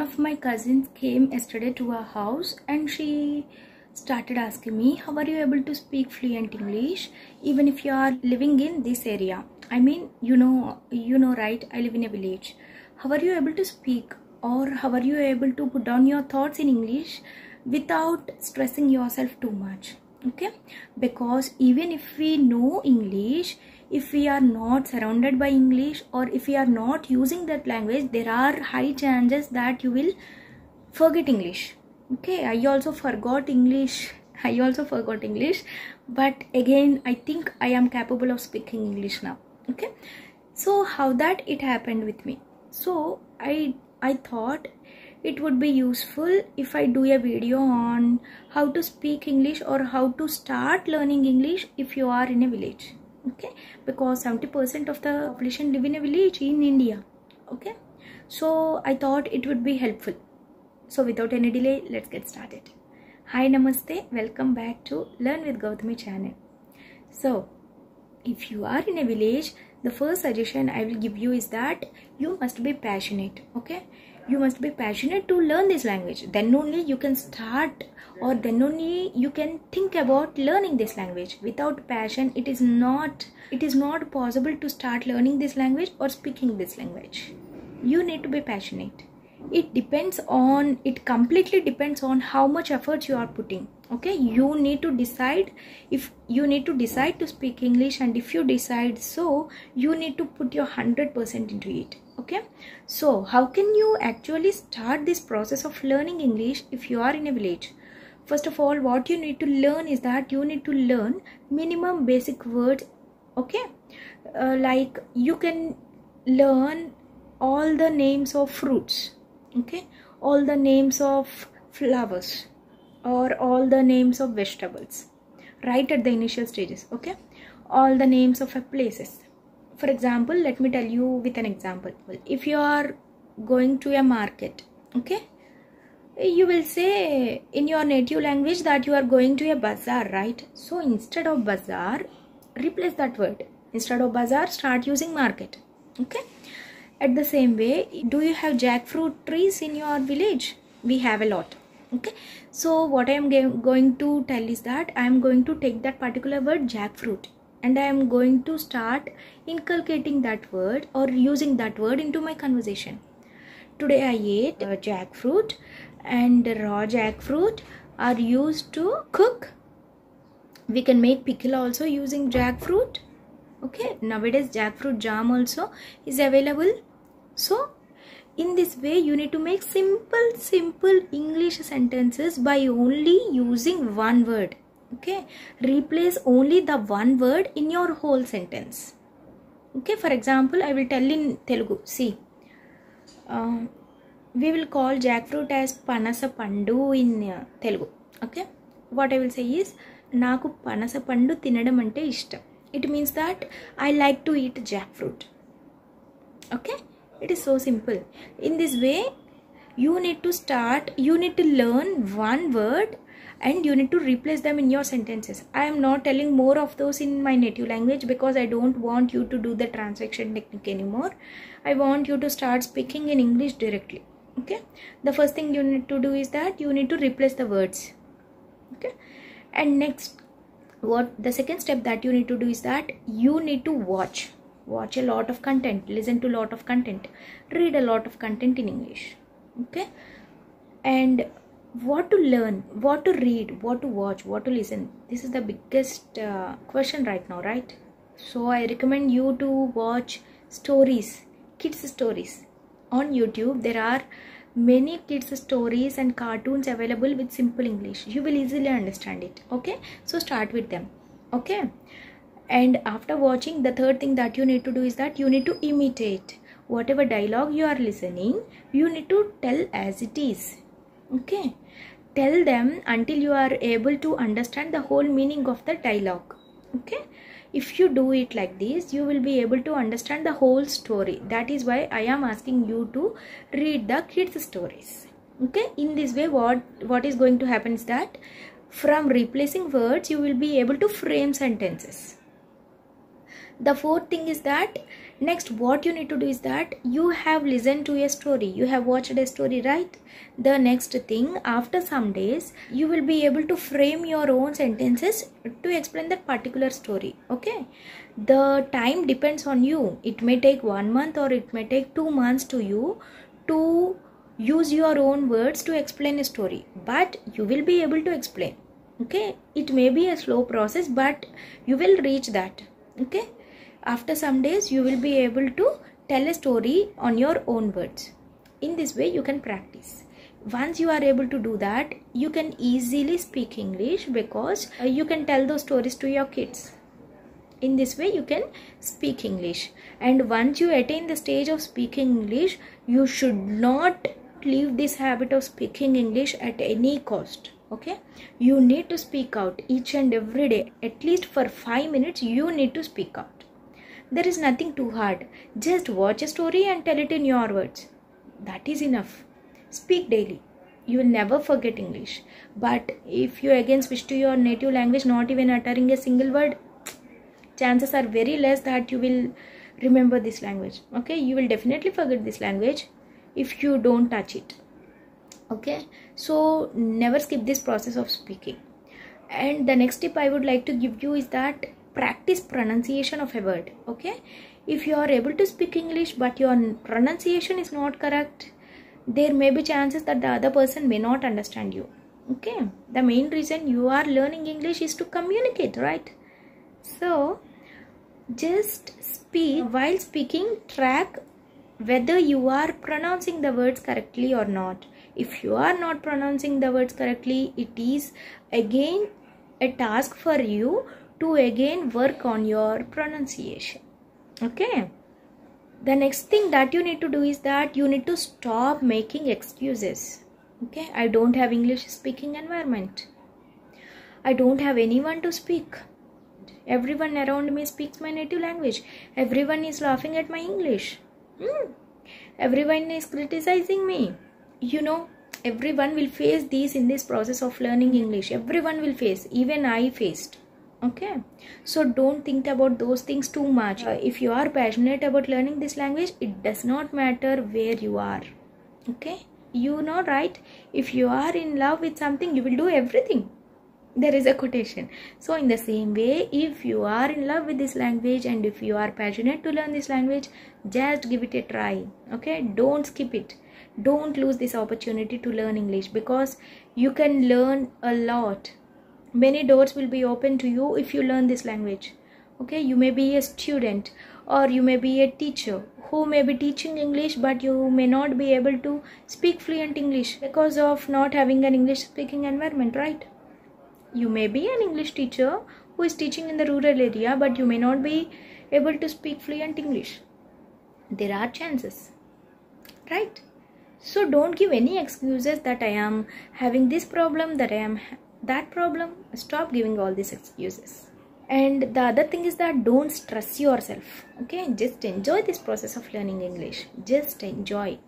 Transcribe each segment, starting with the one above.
of my cousins came yesterday to our house and she started asking me, how are you able to speak fluent English even if you are living in this area? I mean, you know right, I live in a village. How are you able to speak, or how are you able to put down your thoughts in English without stressing yourself too much? Okay, because even if we know English, if we are not surrounded by English, or if we are not using that language, there are high chances that you will forget English. Okay, I also forgot English, but again I think I am capable of speaking English now. Okay, so how that it happened with me. So I thought it would be useful if I do a video on how to speak English or how to start learning English if you are in a village. Okay, because 70% of the population live in a village in India. Okay, so I thought it would be helpful. So without any delay, let's get started. Hi, namaste, welcome back to Learn with Gowthami channel. So if you are in a village, the first suggestion I will give you is that you must be passionate. Okay, you must be passionate to learn this language. Then only you can start, or then only you can think about learning this language. Without passion, it is not possible to start learning this language or speaking this language. You need to be passionate. It completely depends on how much effort you are putting. Okay, you need to decide if you need to decide to speak English, and if you decide so, you need to put your 100% into it. Okay, so how can you actually start this process of learning English if you are in a village? First of all, what you need to learn is that you need to learn minimum basic words. Okay, like you can learn all the names of fruits. Okay, all the names of flowers, or all the names of vegetables right at the initial stages. Okay, all the names of places. For example, let me tell you with an example. If you are going to a market, okay, you will say in your native language that you are going to a bazaar, right? So instead of bazaar, replace that word. Instead of bazaar, start using market. Okay, at the same way, do you have jackfruit trees in your village? We have a lot. Okay, so what I am going to tell is that I am going to take that particular word jackfruit, and I am going to start inculcating that word or using that word into my conversation. Today I ate jackfruit, and raw jackfruit are used to cook. We can make pickle also using jackfruit. Okay, nowadays jackfruit jam also is available. So in this way, you need to make simple English sentences by only using one word. Okay, replace only the one word in your whole sentence. Okay, for example, I will tell in Telugu. See, we will call jackfruit as panasa pandu in Telugu. Okay, what I will say is, naku panasa pandu tinadam ante ishtam. It means that I like to eat jackfruit. Okay, it is so simple. In this way, you need to learn one word and you need to replace them in your sentences. I am not telling more of those in my native language because I don't want you to do the translation technique anymore. I want you to start speaking in English directly. Okay, the first thing you need to do is that you need to replace the words. Okay, and next, what the second step that you need to do is that you need to watch a lot of content, listen to a lot of content, read a lot of content in English. Okay, and what to learn, what to read, what to watch, what to listen, this is the biggest question right now, right? So I recommend you to watch stories, kids stories on YouTube. There are many kids stories and cartoons available with simple English. You will easily understand it. Okay, so start with them. Okay, and after watching, the third thing that you need to do is that you need to imitate whatever dialogue you are listening. You need to tell as it is. Okay, tell them until you are able to understand the whole meaning of the dialogue. Okay, if you do it like this, you will be able to understand the whole story. That is why I am asking you to read the kids stories. Okay, in this way, what is going to happen is that from replacing words, you will be able to frame sentences. The fourth thing is that Next, what you need to do is that you have listened to a story, you have watched a story, right? The next thing, after some days you will be able to frame your own sentences to explain that particular story. Okay, the time depends on you. It may take 1 month or it may take 2 months to you to use your own words to explain a story, but you will be able to explain. Okay, it may be a slow process, but you will reach that. Okay, after some days you will be able to tell a story on your own words. In this way you can practice. Once you are able to do that, you can easily speak English, because you can tell those stories to your kids. In this way you can speak English. And once you attain the stage of speaking English, you should not leave this habit of speaking English at any cost. Okay, you need to speak out each and every day. At least for 5 minutes you need to speak out. There is nothing too hard. Just watch a story and tell it in your words. That is enough. Speak daily. You will never forget English. But if you again switch to your native language, not even uttering a single word, chances are very less that you will remember this language. Okay, you will definitely forget this language if you don't touch it. Okay, so never skip this process of speaking. And the next tip I would like to give you is that practice pronunciation of a word. Okay, if you are able to speak English but your pronunciation is not correct, there may be chances that the other person may not understand you. Okay, the main reason you are learning English is to communicate, right? So just speak. While speaking, track whether you are pronouncing the words correctly or not. If you are not pronouncing the words correctly, it is again a task for you to again work on your pronunciation. Okay, the next thing that you need to do is that you need to stop making excuses. Okay, I don't have English speaking environment, I don't have anyone to speak, everyone around me speaks my native language, everyone is laughing at my English, everyone is criticizing me. You know, everyone will face these in this process of learning English. Everyone will face, even I faced. Okay, so don't think about those things too much. If you are passionate about learning this language, it does not matter where you are. Okay, you know, right? If you are in love with something, you will do everything. There is a quotation. So in the same way, if you are in love with this language and if you are passionate to learn this language, just give it a try. Okay, don't skip it. Don't lose this opportunity to learn English, because you can learn a lot. Many doors will be open to you if you learn this language. Okay, you may be a student or you may be a teacher who may be teaching English, but you may not be able to speak fluent English because of not having an English speaking environment, right? You may be an English teacher who is teaching in the rural area, but you may not be able to speak fluent English. There are chances, right? So don't give any excuses that I am having this problem, that I am that problem. Stop giving all these excuses. And the other thing is that don't stress yourself. Okay, just enjoy this process of learning English. Just enjoy.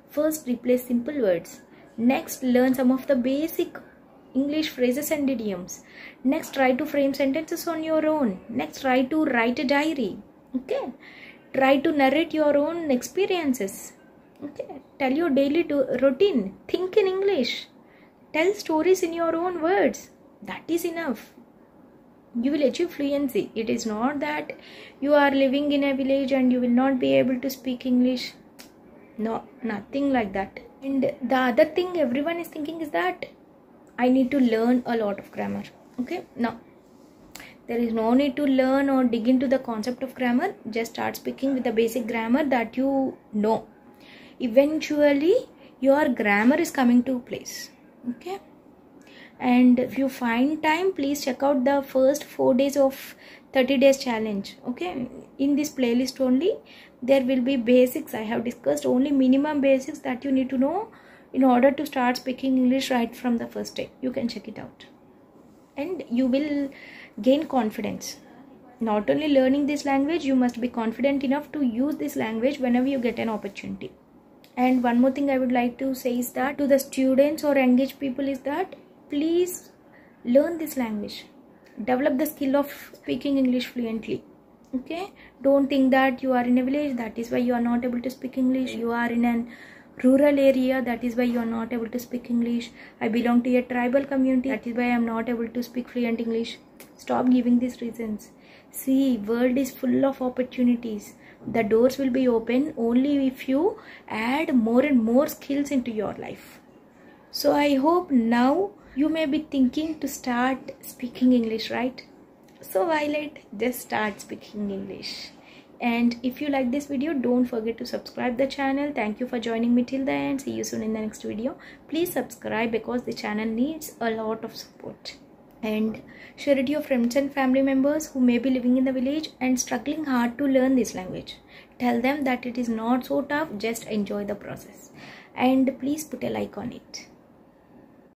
First, replace simple words. Next, learn some of the basic English phrases and idioms. Next, try to frame sentences on your own. Next, try to write a diary. Okay, try to narrate your own experiences. Okay, tell your daily routine. Think in English. Tell stories in your own words. That is enough. You will achieve fluency. It is not that you are living in a village and you will not be able to speak English. No, nothing like that. And the other thing everyone is thinking is that I need to learn a lot of grammar. Okay, no. There is no need to learn or dig into the concept of grammar. Just start speaking with the basic grammar that you know. Eventually, your grammar is coming to place. Okay, and if you find time, please check out the first 4 days of 30 days challenge. Okay, in this playlist only there will be basics. I have discussed only minimum basics that you need to know in order to start speaking English right from the first day. You can check it out and you will gain confidence. Not only learning this language, you must be confident enough to use this language whenever you get an opportunity. And one more thing I would like to say is that to the students or engaged people is that please learn this language. Develop the skill of speaking English fluently. Okay, don't think that you are in a village, that is why you are not able to speak English. You are in an rural area, that is why you are not able to speak English. I belong to a tribal community, that is why I am not able to speak fluent English. Stop giving these reasons. See, world is full of opportunities. The doors will be open only if you add more and more skills into your life. So I hope now you may be thinking to start speaking English, right? So Violet, just start speaking English. And if you like this video, don't forget to subscribe the channel. Thank you for joining me till the end. See you soon in the next video. Please subscribe because the channel needs a lot of support. And share it to your friends and family members who may be living in the village and struggling hard to learn this language. Tell them that it is not so tough, just enjoy the process. And please put a like on it.